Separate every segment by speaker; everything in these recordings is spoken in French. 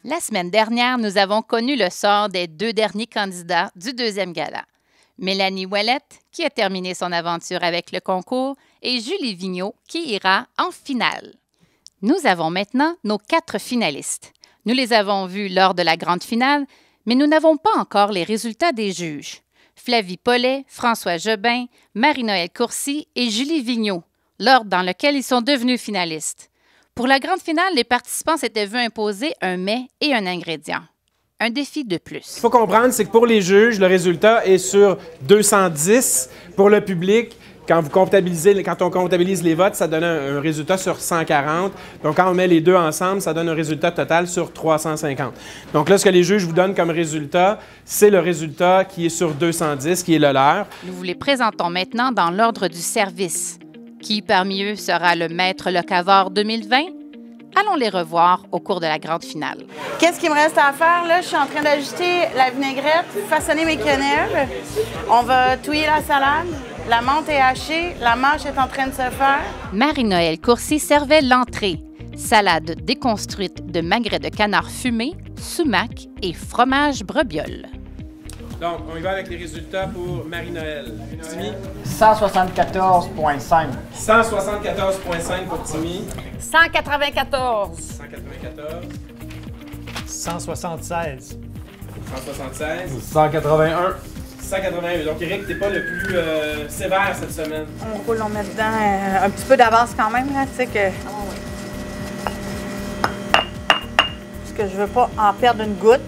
Speaker 1: La semaine dernière, nous avons connu le sort des deux derniers candidats du deuxième gala. Mélanie Ouellette, qui a terminé son aventure avec le concours, et Julie Vigneault, qui ira en finale. Nous avons maintenant nos 4 finalistes. Nous les avons vus lors de la grande finale, mais nous n'avons pas encore les résultats des juges. Flavie Paulet, François Jobin, Marie-Noëlle Courcy et Julie Vigneault, l'ordre dans lequel ils sont devenus finalistes. Pour la grande finale, les participants s'étaient vus imposer un mets et un ingrédient. Un défi de plus.
Speaker 2: Ce qu'il faut comprendre, c'est que pour les juges, le résultat est sur 210. Pour le public, quand on comptabilise les votes, ça donne un résultat sur 140. Donc, quand on met les deux ensemble, ça donne un résultat total sur 350. Donc là, ce que les juges vous donnent comme résultat, c'est le résultat qui est sur 210, qui est le leur.
Speaker 1: Nous vous les présentons maintenant dans l'ordre du service. Qui parmi eux sera le maître locavore 2020? Allons les revoir au cours de la grande finale.
Speaker 3: Qu'est-ce qu'il me reste à faire? Là, je suis en train d'ajouter la vinaigrette, façonner mes quenelles. On va touiller la salade. La menthe est hachée. La mâche est en train de se faire.
Speaker 1: Marie-Noëlle Courcy servait l'entrée. Salade déconstruite de magret de canard fumé, sumac et fromage brebiole.
Speaker 2: Donc, on y va avec les résultats pour Marie-Noëlle. Timmy?
Speaker 4: 174,5.
Speaker 2: 174,5 pour Timmy.
Speaker 3: 194.
Speaker 2: 194.
Speaker 4: 176.
Speaker 2: 176.
Speaker 5: 181.
Speaker 2: 181. Donc, Éric, t'es pas le plus sévère cette semaine.
Speaker 3: On roule, on met dedans un petit peu d'avance quand même, là, tu sais que... Parce que je veux pas en perdre une goutte.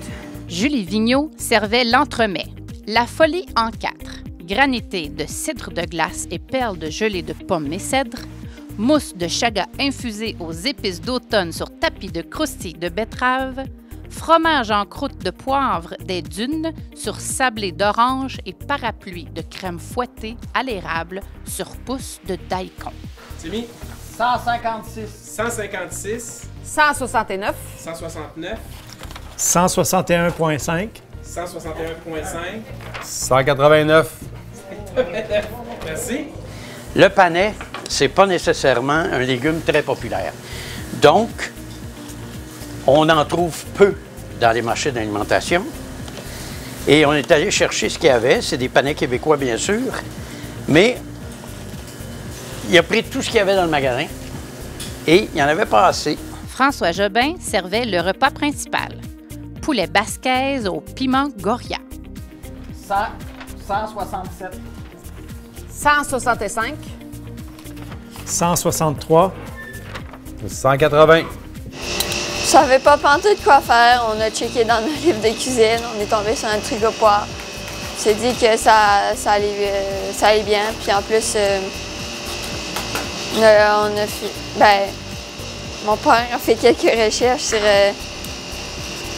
Speaker 1: Julie Vigneault servait l'entremets. La folie en 4. Granité de cidre de glace et perles de gelée de pommes et cèdres. Mousse de chaga infusée aux épices d'automne sur tapis de croustilles de betterave. Fromage en croûte de poivre des dunes sur sablé d'orange et parapluie de crème fouettée à l'érable sur pousse de daikon.
Speaker 2: Timmy?
Speaker 4: 156.
Speaker 2: 156.
Speaker 3: 169.
Speaker 2: 169.
Speaker 4: 161,5.
Speaker 2: 161,5.
Speaker 5: 189.
Speaker 2: Merci.
Speaker 6: Le panais, c'est pas nécessairement un légume très populaire. Donc, on en trouve peu dans les marchés d'alimentation. Et on est allé chercher ce qu'il y avait. C'est des panais québécois, bien sûr. Mais il a pris tout ce qu'il y avait dans le magasin et il n'y en avait pas assez.
Speaker 1: François Jobin servait le repas principal. Poulet basquaise au piment Goria.
Speaker 4: 167.
Speaker 3: 165.
Speaker 4: 163.
Speaker 5: 180.
Speaker 7: Je savais pas pantoute quoi faire. On a checké dans nos livres de cuisine. On est tombé sur un truc au poire. On s'est dit que ça allait bien. Puis en plus, on a fait... mon père a fait quelques recherches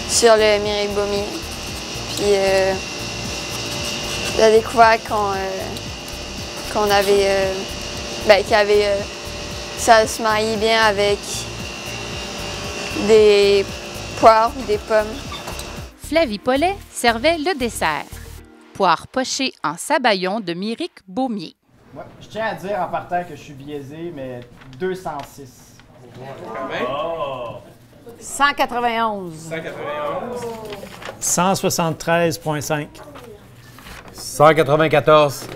Speaker 7: sur le Miribumi. Puis il a découvert qu'on avait... ça se mariait bien avec des poires ou des pommes.
Speaker 1: Flavie Paulet servait le dessert. Poire pochée en sabayon de Myrick Beaumier.
Speaker 4: Ouais, je tiens à dire en partant que je suis biaisé, mais 206.
Speaker 2: Quand même.
Speaker 3: 191.
Speaker 2: 191.
Speaker 4: 173,5.
Speaker 5: 194.
Speaker 2: 194.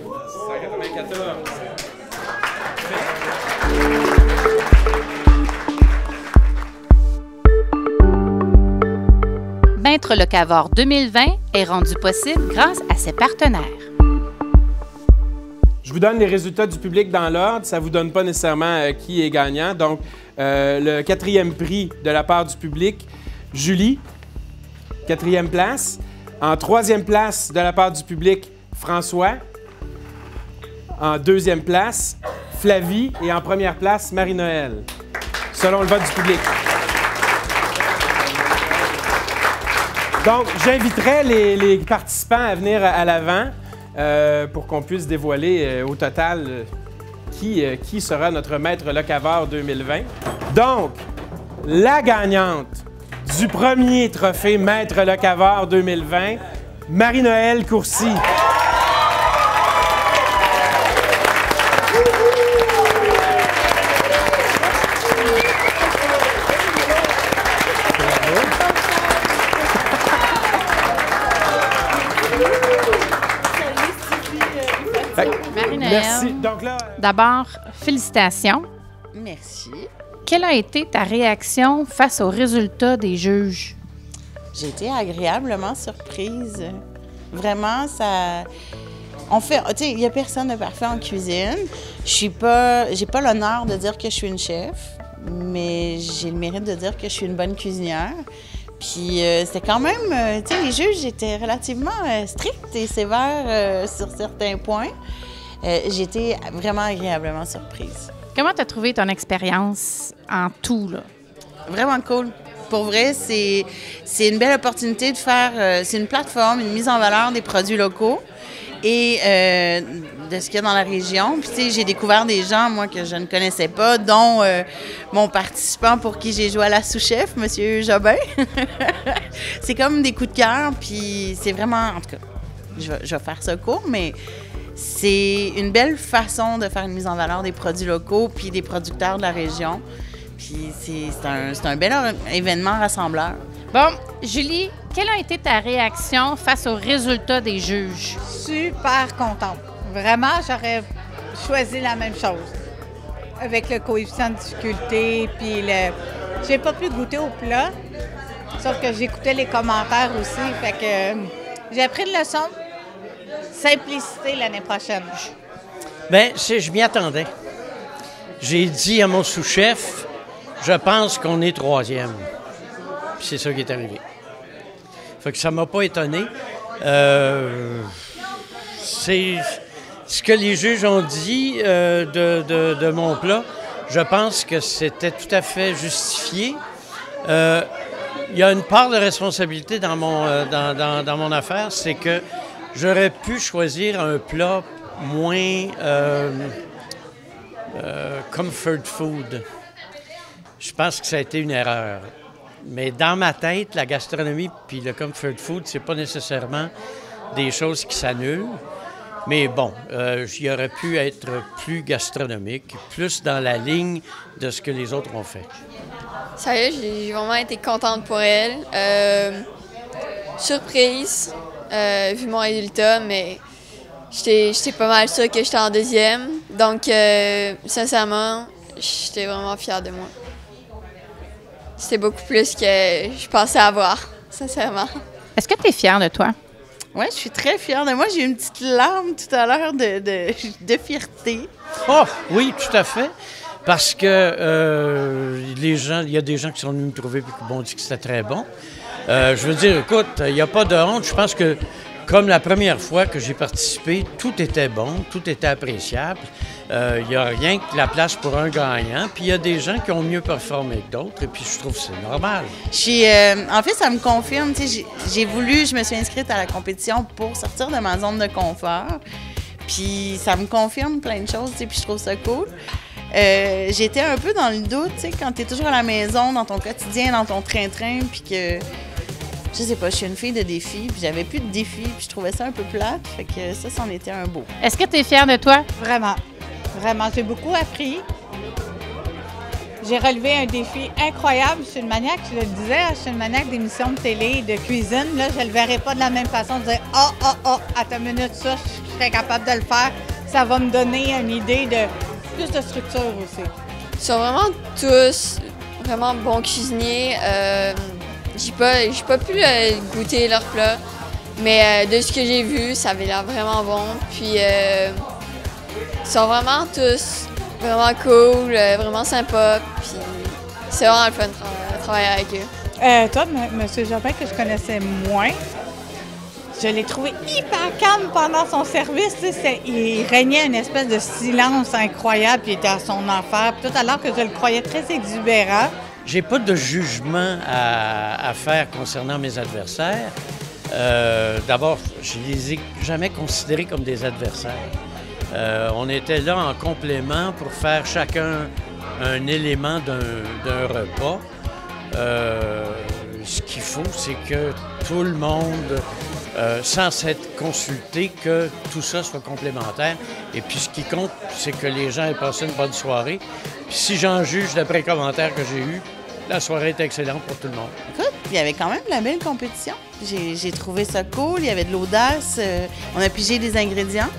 Speaker 1: Maître locavore 2020 est rendu possible grâce à ses partenaires.
Speaker 2: Je vous donne les résultats du public dans l'ordre. Ça ne vous donne pas nécessairement qui est gagnant. Donc, le 4e prix de la part du public, Julie, 4e place. En 3e place de la part du public, François. En 2e place, Flavie. Et en 1re place, Marie-Noëlle, selon le vote du public. Donc, j'inviterai les participants à venir à l'avant pour qu'on puisse dévoiler au total qui sera notre maître locavore 2020. Donc, la gagnante du premier trophée Maître Locavard 2020, Marie-Noëlle Courcy. Merci. Donc là,
Speaker 1: D'abord, félicitations.
Speaker 3: Merci.
Speaker 1: Quelle a été ta réaction face aux résultats des juges?
Speaker 3: J'ai été agréablement surprise. Vraiment, ça... Tu sais, il n'y a personne de parfait en cuisine. J'ai pas l'honneur de dire que je suis une chef, mais j'ai le mérite de dire que je suis une bonne cuisinière. Puis c'était quand même, tu sais, les juges étaient relativement stricts et sévères sur certains points. J'ai été vraiment agréablement surprise.
Speaker 1: Comment tu as trouvé ton expérience en tout, là?
Speaker 3: Vraiment cool. Pour vrai, c'est une belle opportunité de faire... c'est une plateforme, une mise en valeur des produits locaux et de ce qu'il y a dans la région. Puis, tu sais, j'ai découvert des gens, moi, que je ne connaissais pas, dont mon participant pour qui j'ai joué à la sous-chef, M. Jobin. C'est comme des coups de cœur, puis c'est vraiment... En tout cas, je vais faire ça court, mais... C'est une belle façon de faire une mise en valeur des produits locaux puis des producteurs de la région. Puis c'est un bel événement rassembleur.
Speaker 1: Bon, Julie, quelle a été ta réaction face aux résultats des juges?
Speaker 8: Super contente. Vraiment, j'aurais choisi la même chose. Avec le coefficient de difficulté, puis j'ai pas pu goûter au plat, sauf que j'écoutais les commentaires aussi. Fait que j'ai appris une leçon. Simplicité l'année prochaine.
Speaker 6: Bien, je m'y attendais. J'ai dit à mon sous-chef, je pense qu'on est troisième. Puis c'est ça qui est arrivé. Fait que ça m'a pas étonné. C'est ce que les juges ont dit de mon plat. Je pense que c'était tout à fait justifié. Il y a une part de responsabilité dans mon affaire, c'est que j'aurais pu choisir un plat moins comfort food. Je pense que ça a été une erreur. Mais dans ma tête, la gastronomie puis le comfort food, c'est pas nécessairement des choses qui s'annulent. Mais bon, j'y aurais pu être plus gastronomique, plus dans la ligne de ce que les autres ont fait.
Speaker 7: Sérieux, j'ai vraiment été contente pour elle. Surprise. Vu mon résultat, mais j'étais pas mal sûre que j'étais en deuxième. Donc, sincèrement, j'étais vraiment fière de moi. C'était beaucoup plus que je pensais avoir, sincèrement.
Speaker 1: Est-ce que tu es fière de toi?
Speaker 3: Oui, je suis très fière de moi. J'ai eu une petite larme tout à l'heure de fierté.
Speaker 6: Oh, oui, tout à fait. Parce que il y a des gens qui sont venus me trouver et qui m'ont dit que c'était très bon. Je veux dire, écoute, il n'y a pas de honte. Je pense que, comme la première fois que j'ai participé, tout était bon, tout était appréciable. Il n'y a rien que la place pour un gagnant. Puis il y a des gens qui ont mieux performé que d'autres. Et puis je trouve que c'est normal.
Speaker 3: En fait, ça me confirme. Je me suis inscrite à la compétition pour sortir de ma zone de confort. Puis ça me confirme plein de choses. Puis je trouve ça cool. J'étais un peu dans le doute, quand tu es toujours à la maison, dans ton quotidien, dans ton train-train, puis que, je sais pas, je suis une fille de défis, puis j'avais plus de défis, puis je trouvais ça un peu plate, fait que ça, c'en était un beau.
Speaker 1: Est-ce que tu es fière de toi?
Speaker 8: Vraiment. Vraiment, j'ai beaucoup appris. J'ai relevé un défi incroyable. Je suis une maniaque, je le disais, je suis une maniaque d'émissions de télé, de cuisine. Là, je le verrai pas de la même façon, de dire « à ta minute, ça, je serais capable de le faire. » Ça va me donner une idée de plus de structure aussi.
Speaker 7: Ils sont vraiment tous vraiment bons cuisiniers. J'ai pas pu goûter leur plat, mais de ce que j'ai vu, ça avait l'air vraiment bon. Puis ils sont vraiment tous vraiment cool, vraiment sympas. Puis c'est vraiment le fun de travailler avec eux.
Speaker 8: Toi, M. Jobin, que je connaissais moins, je l'ai trouvé hyper calme pendant son service. Il régnait une espèce de silence incroyable, puis il était à son affaire. Puis tout à l'heure que je le croyais très exubérant.
Speaker 6: J'ai pas de jugement à faire concernant mes adversaires. D'abord, je les ai jamais considérés comme des adversaires. On était là en complément pour faire chacun un élément d'un repas. Ce qu'il faut, c'est que tout le monde, sans s'être consulté, que tout ça soit complémentaire. Et puis, ce qui compte, c'est que les gens aient passé une bonne soirée. Puis, si j'en juge d'après les commentaires que j'ai eus, la soirée est excellente pour tout le monde.
Speaker 3: Écoute, il y avait quand même de la belle compétition. J'ai trouvé ça cool. Il y avait de l'audace. On a pigé des ingrédients.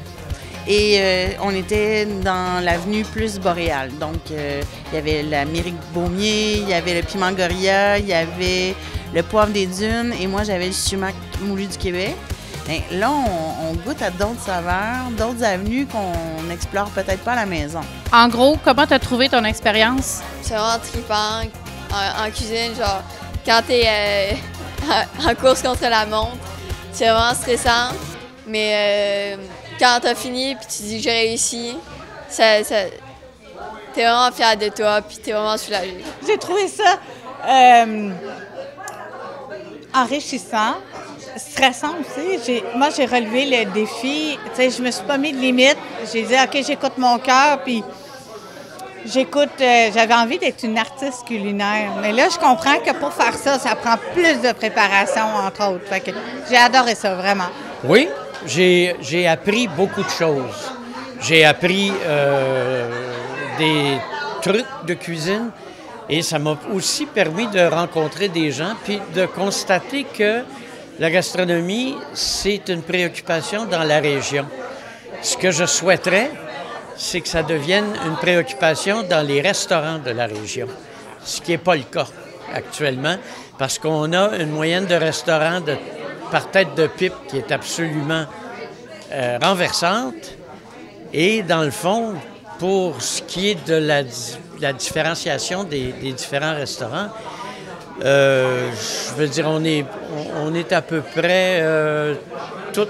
Speaker 3: Et on était dans l'avenue plus boréale. Donc, il y avait l'Amérique Baumier, il y avait le piment Gorilla, il y avait le poivre des dunes et moi, j'avais le sumac moulu du Québec. Bien, là, on goûte à d'autres saveurs, d'autres avenues qu'on n'explore peut-être pas à la maison.
Speaker 1: En gros, comment tu as trouvé ton expérience?
Speaker 7: C'est vraiment trippant en cuisine, genre quand t'es en course contre la montre, c'est vraiment stressant, mais quand t'as fini puis tu dis que j'ai réussi, t'es vraiment fier de toi puis t'es vraiment soulagé.
Speaker 8: J'ai trouvé ça enrichissant, stressant aussi. Moi, j'ai relevé le défi. Tu sais, je me suis pas mis de limite. J'ai dit, OK, j'écoute mon cœur, puis j'avais envie d'être une artiste culinaire. Mais là, je comprends que pour faire ça, ça prend plus de préparation, entre autres. Fait que j'ai adoré ça, vraiment.
Speaker 6: Oui, j'ai appris beaucoup de choses. J'ai appris des trucs de cuisine et ça m'a aussi permis de rencontrer des gens puis de constater que la gastronomie, c'est une préoccupation dans la région. Ce que je souhaiterais, c'est que ça devienne une préoccupation dans les restaurants de la région, ce qui n'est pas le cas actuellement, parce qu'on a une moyenne de restaurants par tête de pipe qui est absolument renversante. Et dans le fond, pour ce qui est de la différenciation des différents restaurants, je veux dire, on est à peu près tout.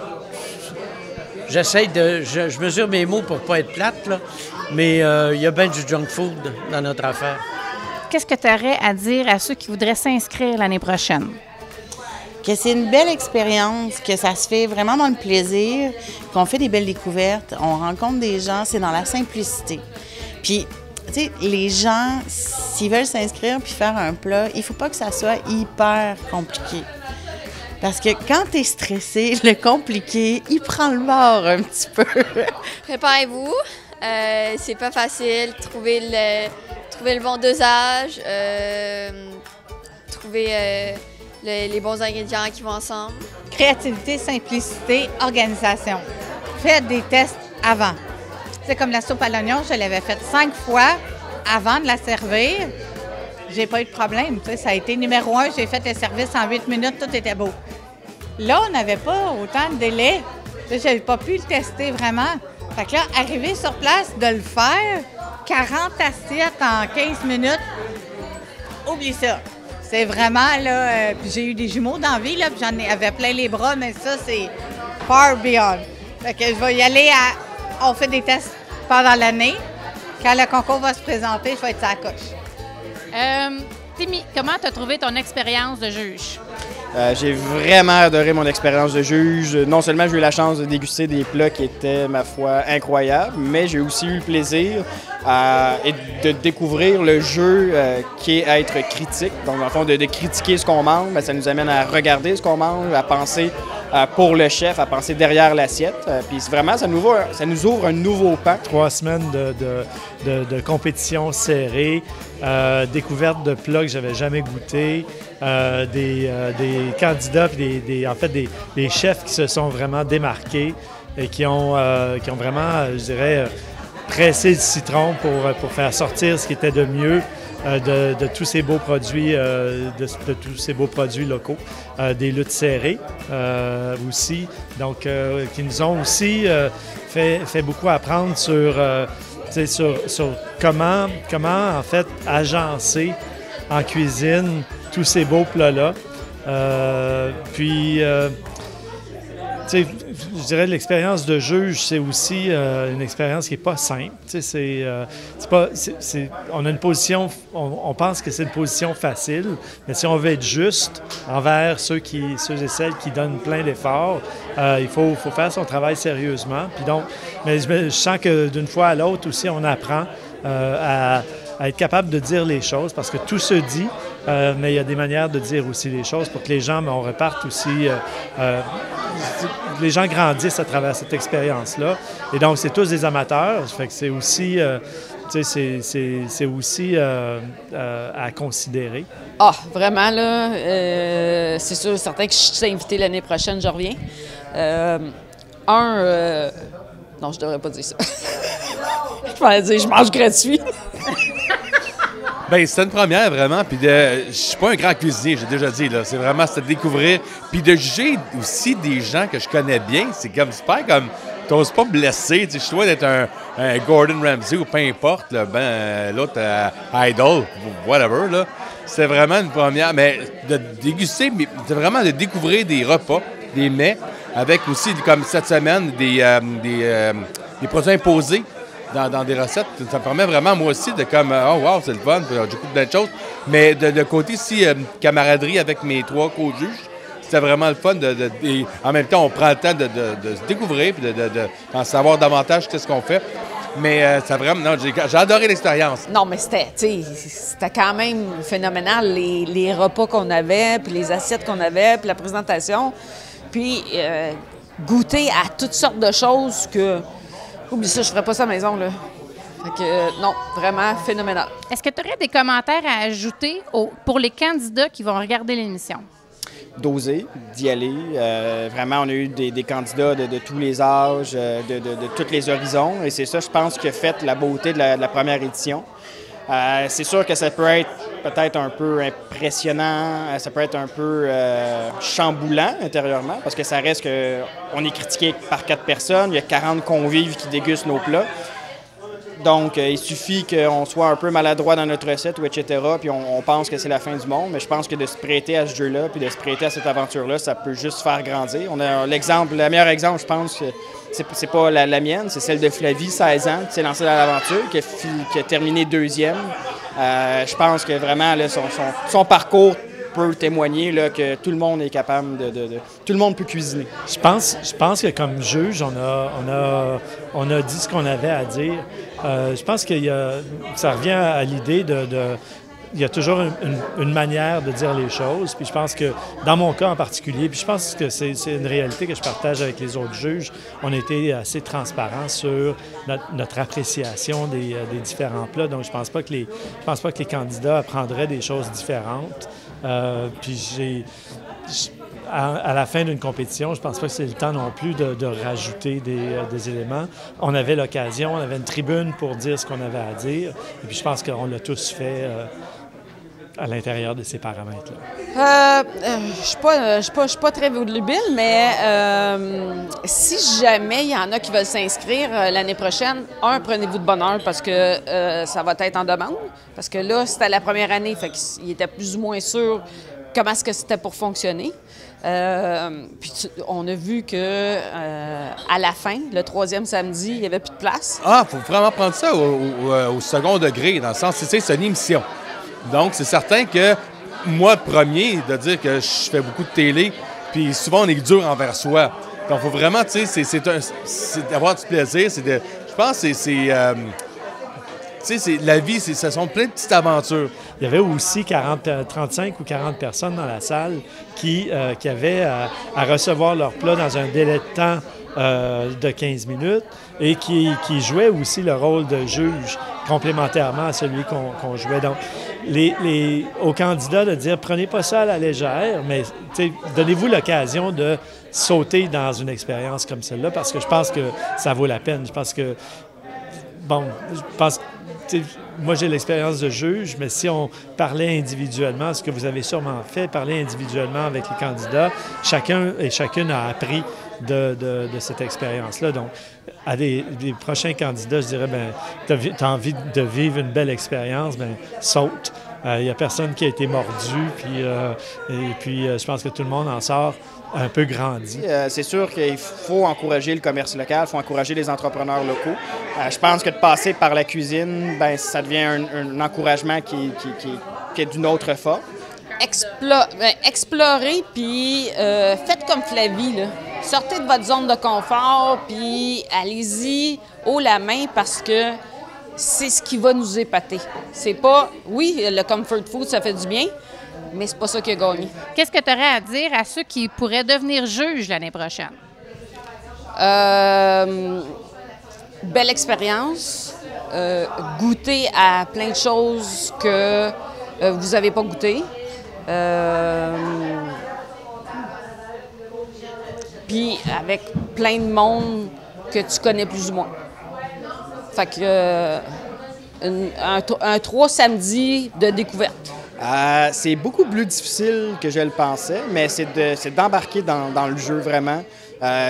Speaker 6: Je mesure mes mots pour pas être plate, là, mais il y a bien du junk food dans notre affaire.
Speaker 1: Qu'est-ce que tu aurais à dire à ceux qui voudraient s'inscrire l'année prochaine?
Speaker 3: Que c'est une belle expérience, que ça se fait vraiment dans le plaisir, qu'on fait des belles découvertes, on rencontre des gens, c'est dans la simplicité. Puis, tu sais, les gens, s'ils veulent s'inscrire puis faire un plat, il faut pas que ça soit hyper compliqué. Parce que quand tu es stressé, le compliqué, il prend le bord un petit peu.
Speaker 7: Préparez-vous. C'est pas facile. Trouver le bon dosage. Trouver les bons ingrédients qui vont ensemble.
Speaker 8: Créativité, simplicité, organisation. Faites des tests avant. C'est comme la soupe à l'oignon, je l'avais faite 5 fois avant de la servir. J'ai pas eu de problème. Tu sais, ça a été numéro 1. J'ai fait le service en 8 minutes. Tout était beau. Là, on n'avait pas autant de délai. Je n'avais pas pu le tester vraiment. Fait que là, arriver sur place, de le faire, 40 assiettes en 15 minutes, oublie ça. C'est vraiment, là... puis j'ai eu des jumeaux dans la vie, là, puis j'en avais plein les bras, mais ça, c'est far beyond. Fait que je vais y aller à... On fait des tests pendant l'année. Quand le concours va se présenter, je vais être à la coche.
Speaker 1: Timmy, comment tu as trouvé ton expérience de juge?
Speaker 4: J'ai vraiment adoré mon expérience de juge. Non seulement j'ai eu la chance de déguster des plats qui étaient, ma foi, incroyables, mais j'ai aussi eu le plaisir de découvrir le jeu qui est être critique. Donc, dans le fond, de critiquer ce qu'on mange, bien, ça nous amène à regarder ce qu'on mange, à penser pour le chef, à penser derrière l'assiette. Puis vraiment, ça nous ouvre un nouveau pan.
Speaker 9: 3 semaines de compétition serrée, découverte de plats que j'avais jamais goûté, des candidats puis des chefs qui se sont vraiment démarqués et qui ont vraiment, je dirais, pressé le citron pour faire sortir ce qui était de mieux de tous ces beaux produits, de tous ces beaux produits locaux, des luttes serrées aussi, donc qui nous ont aussi fait beaucoup apprendre sur comment en fait agencer en cuisine tous ces beaux plats-là. Je dirais l'expérience de juge, c'est aussi une expérience qui n'est pas simple. On a une position, on pense que c'est une position facile, mais si on veut être juste envers ceux et celles qui donnent plein d'efforts, il faut faire son travail sérieusement. Puis donc, mais je sens que d'une fois à l'autre aussi, on apprend à être capable de dire les choses parce que tout se dit, mais il y a des manières de dire aussi les choses pour que les gens, on reparte aussi, les gens grandissent à travers cette expérience-là. Et donc, c'est tous des amateurs, ça fait que c'est aussi... c'est aussi à considérer.
Speaker 10: Ah, vraiment, là, c'est sûr, certain que je suis invitée l'année prochaine, je reviens. Non, je devrais pas dire ça. Je vais dire, je mange gratuit.
Speaker 11: Bien, c'était une première, vraiment. Puis je suis pas un grand cuisinier, j'ai déjà dit, là. C'est vraiment, c'était de découvrir. Puis de juger aussi des gens que je connais bien. C'est comme super, comme... T'oses pas me blesser. Je suis loin d'être un Gordon Ramsay ou peu importe, là, l'autre Idol, whatever. Là. C'était vraiment une première. Mais de déguster, mais c'est vraiment de découvrir des repas, des mets, avec aussi, comme cette semaine, des produits imposés dans des recettes. Ça me permet vraiment, moi aussi, de comme, oh wow, c'est le fun, j'écoute plein de choses. Mais de côté aussi, camaraderie avec mes 3 co-juges. C'était vraiment le fun. Et en même temps, on prend le temps de se découvrir et d'en savoir davantage qu'est-ce qu'on fait. Mais ça vraiment, non, j'ai adoré l'expérience.
Speaker 10: Non, mais c'était quand même phénoménal, les repas qu'on avait, puis les assiettes qu'on avait, puis la présentation. Puis goûter à toutes sortes de choses que... Oublie ça, je ferais pas ça à la maison, là. Fait que, non, vraiment phénoménal.
Speaker 1: Est-ce que tu aurais des commentaires à ajouter pour les candidats qui vont regarder l'émission?
Speaker 4: D'oser, d'y aller. Vraiment, on a eu des candidats de tous les âges, de tous les horizons. Et c'est ça, je pense, qui a fait la beauté de la première édition. C'est sûr que ça peut être peut-être un peu impressionnant, ça peut être un peu chamboulant intérieurement, parce que ça reste qu'on est critiqué par 4 personnes, il y a 40 convives qui dégustent nos plats. Donc, il suffit qu'on soit un peu maladroit dans notre recette, ou etc., puis on pense que c'est la fin du monde. Mais je pense que de se prêter à ce jeu-là, puis de se prêter à cette aventure-là, ça peut juste faire grandir. On a le meilleur exemple, je pense, que c'est pas la mienne, c'est celle de Flavie, 16 ans, qui s'est lancée dans l'aventure, qui a terminé 2e. Je pense que vraiment, là, son parcours peut témoigner là, que tout le monde est capable tout le monde peut cuisiner.
Speaker 9: Je pense que comme juge, on a dit ce qu'on avait à dire. Je pense que ça revient à l'idée il y a toujours une manière de dire les choses. Puis je pense que, dans mon cas en particulier, puis je pense que c'est une réalité que je partage avec les autres juges, on a été assez transparents sur notre appréciation des différents plats. Donc, je pense pas que les candidats apprendraient des choses différentes. Puis à la fin d'une compétition, je pense pas que c'est le temps non plus de rajouter des éléments. On avait l'occasion, on avait une tribune pour dire ce qu'on avait à dire. Et puis je pense qu'on l'a tous fait à l'intérieur de ces paramètres-là.
Speaker 10: Je suis pas très volubile, mais si jamais il y en a qui veulent s'inscrire l'année prochaine, prenez-vous de bonne heure parce que ça va être en demande. Parce que là, c'était la première année, fait qu'il était plus ou moins sûr comment est-ce que c'était pour fonctionner. Puis on a vu que à la fin, le 3e samedi, il n'y avait plus de place.
Speaker 11: Ah, il faut vraiment prendre ça au second degré, dans le sens, c'est une émission. Donc, c'est certain que moi, premier, de dire que je fais beaucoup de télé, puis souvent, on est dur envers soi. Donc, il faut vraiment, tu sais, c'est d'avoir du plaisir. Je pense que la vie, ce sont plein de petites aventures.
Speaker 9: Il y avait aussi 35 ou 40 personnes dans la salle qui avaient à recevoir leur plat dans un délai de temps de 15 minutes et qui jouaient aussi le rôle de juge complémentairement à celui qu'on jouait. Donc, aux candidats de dire, prenez pas ça à la légère, mais donnez-vous l'occasion de sauter dans une expérience comme celle-là parce que je pense que ça vaut la peine. Je pense que, moi, j'ai l'expérience de juge, mais si on parlait individuellement, ce que vous avez sûrement fait, parler individuellement avec les candidats, chacun et chacune a appris de cette expérience-là. Donc, à des prochains candidats, je dirais, tu as envie de vivre une belle expérience, saute. Il n'y a personne qui a été mordu, puis je pense que tout le monde en sort un peu grandi.
Speaker 4: C'est sûr qu'il faut encourager le commerce local, il faut encourager les entrepreneurs locaux. Je pense que de passer par la cuisine, ça devient un encouragement qui est d'une autre forme.
Speaker 10: Explorez, puis faites comme Flavie, là. Sortez de votre zone de confort, puis allez-y haut la main parce que c'est ce qui va nous épater. C'est pas... Oui, le comfort food, ça fait du bien, mais c'est pas ça qui a gagné.
Speaker 1: Qu'est-ce que tu aurais à dire à ceux qui pourraient devenir juges l'année prochaine?
Speaker 10: Belle expérience, goûter à plein de choses que vous n'avez pas goûté. Puis avec plein de monde que tu connais plus ou moins. Fait que un 3 samedis de découverte.
Speaker 4: C'est beaucoup plus difficile que je le pensais, mais c'est d'embarquer dans le jeu vraiment.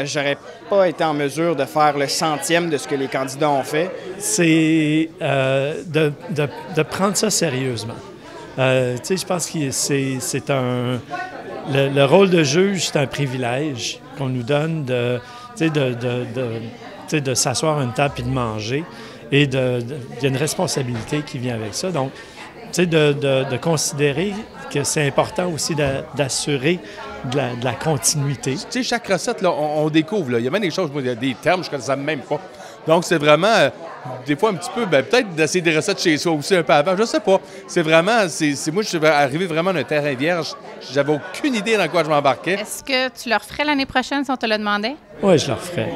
Speaker 4: J'aurais pas été en mesure de faire le centième de ce que les candidats ont fait.
Speaker 9: C'est de prendre ça sérieusement. Tu sais, je pense que c'est un... Le rôle de juge, c'est un privilège qu'on nous donne de s'asseoir à une table et de manger. Et il y a une responsabilité qui vient avec ça. Donc, tu sais, de considérer que c'est important aussi d'assurer de la continuité.
Speaker 11: Tu sais, chaque recette, là, on découvre. Là. Il y a même des choses, il y a des termes, je ne connaissais même pas. Donc, c'est vraiment, des fois, un petit peu, peut-être d'essayer des recettes chez soi aussi un peu avant, je sais pas. C'est vraiment, moi, je suis arrivé vraiment d'un terrain vierge. J'avais aucune idée dans quoi je m'embarquais.
Speaker 1: Est-ce que tu leur ferais l'année prochaine si on te le demandait?
Speaker 9: Oui, je leur ferais.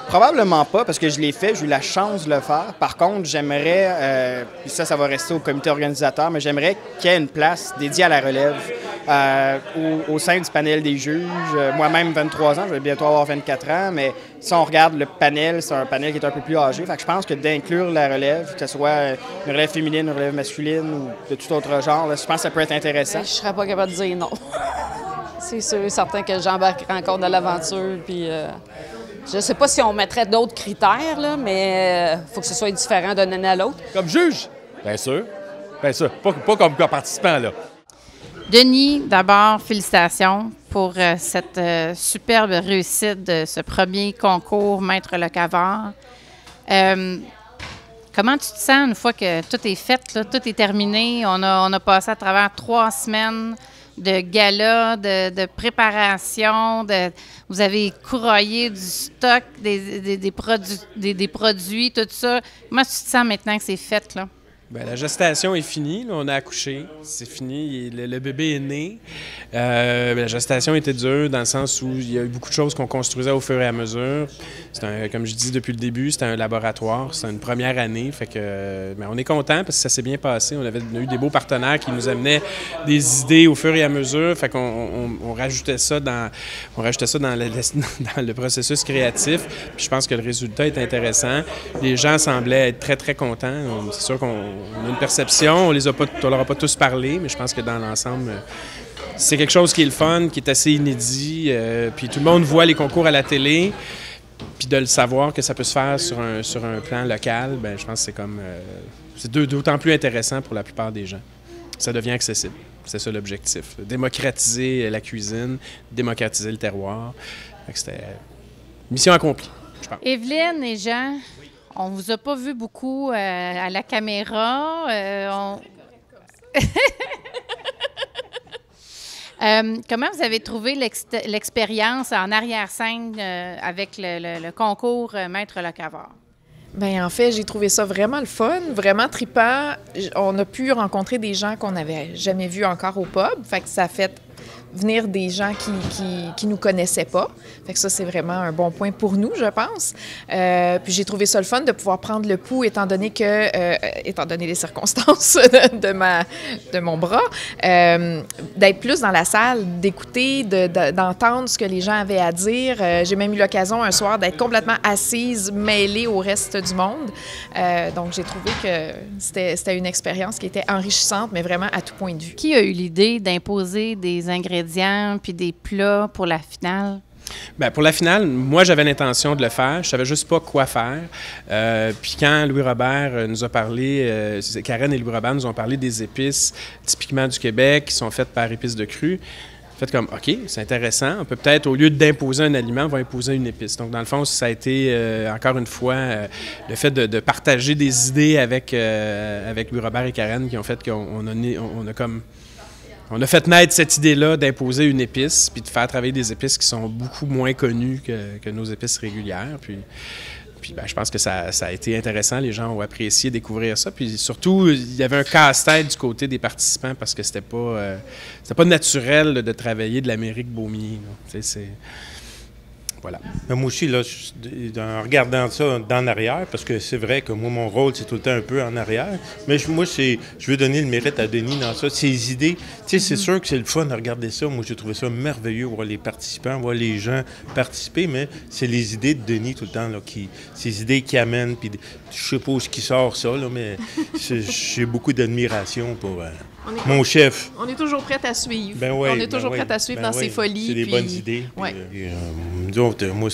Speaker 4: Probablement pas, parce que je l'ai fait, j'ai eu la chance de le faire. Par contre, j'aimerais, puis ça va rester au comité organisateur, mais j'aimerais qu'il y ait une place dédiée à la relève au sein du panel des juges. Moi-même, 23 ans, je vais bientôt avoir 24 ans, mais si on regarde le panel, c'est un panel qui est un peu plus âgé. Fait que je pense que d'inclure la relève, que ce soit une relève féminine, une relève masculine ou de tout autre genre, là, je pense que ça peut être intéressant.
Speaker 10: Je serais pas capable de dire non. C'est sûr et certain que j'embarquerai encore dans l'aventure, puis... Je ne sais pas si on mettrait d'autres critères, là, mais il faut que ce soit différent d'une année à l'autre.
Speaker 11: Comme juge? Bien sûr. Bien sûr. Pas comme participant, là.
Speaker 1: Denis, d'abord, félicitations pour cette superbe réussite de ce premier concours Maître Locavard. Comment tu te sens une fois que tout est fait, là, tout est terminé? On a passé à travers 3 semaines de gala, de préparation, vous avez courroyé du stock, des produits, tout ça. Comment tu te sens maintenant que c'est fait, là?
Speaker 2: Bien, la gestation est finie. Là, on a accouché. C'est fini. Le bébé est né. La gestation était dure dans le sens où il y a eu beaucoup de choses qu'on construisait au fur et à mesure. Comme je dis depuis le début, c'était un laboratoire. C'était une première année. Fait que, mais on est content parce que ça s'est bien passé. On a eu des beaux partenaires qui nous amenaient des idées au fur et à mesure. Fait qu'on rajoutait ça dans le processus créatif. Puis je pense que le résultat est intéressant. Les gens semblaient être très, très contents. C'est sûr qu'on a une perception, on leur a pas tous parlé, mais je pense que dans l'ensemble, c'est quelque chose qui est le fun, qui est assez inédit. Puis tout le monde voit les concours à la télé, puis de le savoir que ça peut se faire sur un plan local, bien, je pense que c'est d'autant plus intéressant pour la plupart des gens. Ça devient accessible. C'est ça l'objectif. Démocratiser la cuisine, démocratiser le terroir. C'était mission accomplie, je pense.
Speaker 1: Evelyne et Jean, on vous a pas vu beaucoup à la caméra. Comment vous avez trouvé l'expérience en arrière-scène avec le concours Maître Locavard?
Speaker 12: Bien, en fait, j'ai trouvé ça vraiment le fun, vraiment trippant. On a pu rencontrer des gens qu'on n'avait jamais vus encore au pub. Fait que ça a fait venir des gens qui nous connaissaient pas. Fait que ça, c'est vraiment un bon point pour nous, je pense. Puis j'ai trouvé ça le fun de pouvoir prendre le pouls, étant donné les circonstances de mon bras, d'être plus dans la salle, d'écouter, d'entendre ce que les gens avaient à dire. J'ai même eu l'occasion un soir d'être complètement assise, mêlée au reste du monde. Donc j'ai trouvé que c'était une expérience qui était enrichissante, mais vraiment à tout point de vue.
Speaker 1: Qui a eu l'idée d'imposer des ingrédients puis des plats pour la finale?
Speaker 2: Bien, pour la finale, moi, j'avais l'intention de le faire. Je savais juste pas quoi faire. Puis quand Louis Robert nous a parlé, Karen et Louis Robert nous ont parlé des épices typiquement du Québec qui sont faites par Épices de Cru. Fait comme, OK, c'est intéressant. On peut peut-être, au lieu d'imposer un aliment, on va imposer une épice. Donc, dans le fond, ça a été, encore une fois, le fait de partager des idées avec Louis Robert et Karen qui ont fait on a fait naître cette idée-là d'imposer une épice puis de faire travailler des épices qui sont beaucoup moins connues que nos épices régulières. Puis Puis je pense que ça a été intéressant. Les gens ont apprécié découvrir ça. Puis surtout, il y avait un casse-tête du côté des participants parce que c'était pas naturel là, de travailler de l'Amérique Beaumier. Voilà.
Speaker 13: Mais moi aussi, là, en regardant ça d'en arrière, parce que c'est vrai que moi, mon rôle, c'est tout le temps un peu en arrière, mais moi, je veux donner le mérite à Denis dans ça. Ses idées, tu sais, c'est sûr que c'est le fun de regarder ça. Moi, j'ai trouvé ça merveilleux, voir les participants, voir les gens participer, mais c'est les idées de Denis tout le temps, là, ces idées qui amènent, puis je sais pas où ce qui sort ça, là, mais j'ai beaucoup d'admiration pour mon chef.
Speaker 12: On est toujours prêt à suivre.
Speaker 13: Ben ouais,
Speaker 12: on est toujours prêt à suivre dans ses folies.
Speaker 13: C'est des bonnes idées.
Speaker 12: Ouais.
Speaker 13: Nous autres, moi,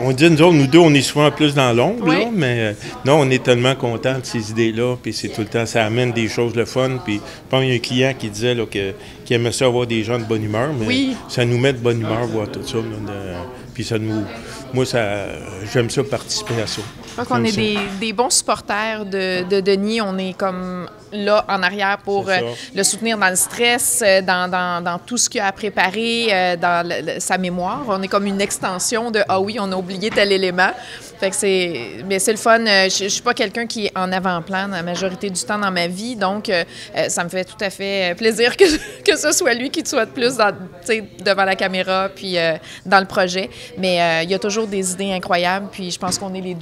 Speaker 13: on dit, nous autres, nous deux, on est souvent plus dans l'ombre, là, mais non, on est tellement contents de ces idées-là, puis c'est tout le temps, ça amène des choses le fun, puis je pense qu'il y a un client qui disait là, qu'il aimait ça avoir des gens de bonne humeur, mais ça nous met de bonne humeur voir tout ça, puis ça nous... Moi, j'aime ça participer à ça.
Speaker 12: Je crois qu'on est des bons supporters de Denis. On est comme là en arrière pour le soutenir dans le stress, dans tout ce qu'il a à préparer, dans sa mémoire. On est comme une extension de « Ah oui, on a oublié tel élément ». Fait que mais c'est le fun. Je suis pas quelqu'un qui est en avant-plan la majorité du temps dans ma vie, donc ça me fait tout à fait plaisir que ce soit lui qui soit plus devant la caméra puis dans le projet. Mais il y a toujours des idées incroyables, puis je pense qu'on est les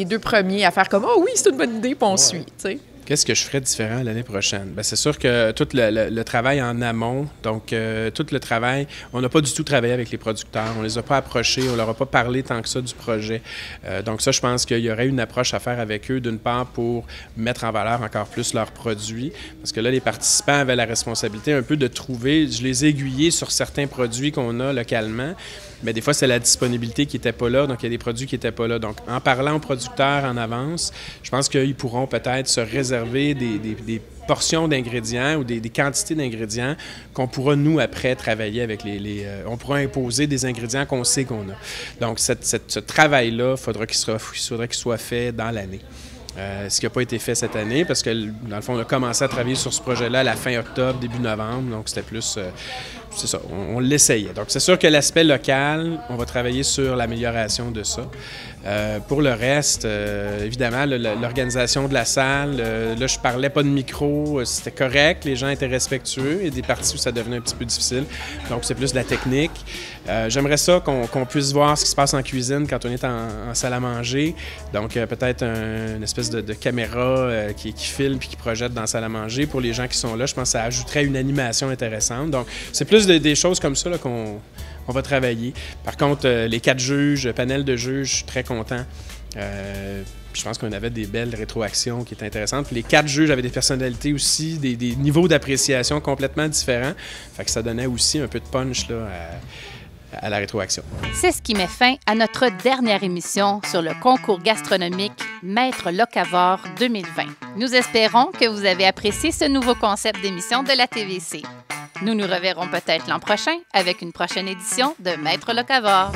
Speaker 12: deux premiers à faire comme « Oh oui, c'est une bonne idée », puis on suit, tu sais.
Speaker 2: Qu'est-ce que je ferais différent l'année prochaine? Bien, c'est sûr que tout le travail en amont, donc tout le travail, on n'a pas du tout travaillé avec les producteurs, on les a pas approchés, on leur a pas parlé tant que ça du projet. Donc ça, je pense qu'il y aurait une approche à faire avec eux, d'une part pour mettre en valeur encore plus leurs produits, parce que là, les participants avaient la responsabilité un peu de trouver, je les ai aiguillés sur certains produits qu'on a localement, mais des fois, c'est la disponibilité qui n'était pas là, donc il y a des produits qui n'étaient pas là. Donc, en parlant aux producteurs en avance, je pense qu'ils pourront peut-être se réserver des portions d'ingrédients ou des quantités d'ingrédients qu'on pourra, nous, après, travailler avec on pourra imposer des ingrédients qu'on sait qu'on a. Donc, ce travail-là, il faudra qu'il soit fait dans l'année. Ce qui n'a pas été fait cette année, parce que, dans le fond, on a commencé à travailler sur ce projet-là à la fin octobre, début novembre, donc c'était plus... c'est ça, on l'essayait. Donc, c'est sûr que l'aspect local, on va travailler sur l'amélioration de ça. Pour le reste, évidemment, l'organisation de la salle, là, je parlais pas de micro, c'était correct, les gens étaient respectueux. Il y a des parties où ça devenait un petit peu difficile, donc c'est plus de la technique. J'aimerais ça qu'on puisse voir ce qui se passe en cuisine quand on est en salle à manger. Donc, peut-être une espèce de caméra qui filme puis qui projette dans la salle à manger. Pour les gens qui sont là, je pense que ça ajouterait une animation intéressante. Donc, c'est plus des choses comme ça là, qu'on va travailler. Par contre, les 4 juges, panel de juges, je suis très content. Je pense qu'on avait des belles rétroactions qui étaient intéressantes. Puis les 4 juges avaient des personnalités aussi, des niveaux d'appréciation complètement différents. Fait que ça donnait aussi un peu de punch là, à la rétroaction.
Speaker 1: C'est ce qui met fin à notre dernière émission sur le concours gastronomique Maître Locavore 2020. Nous espérons que vous avez apprécié ce nouveau concept d'émission de la TVC. Nous nous reverrons peut-être l'an prochain avec une prochaine édition de Maître Locavore.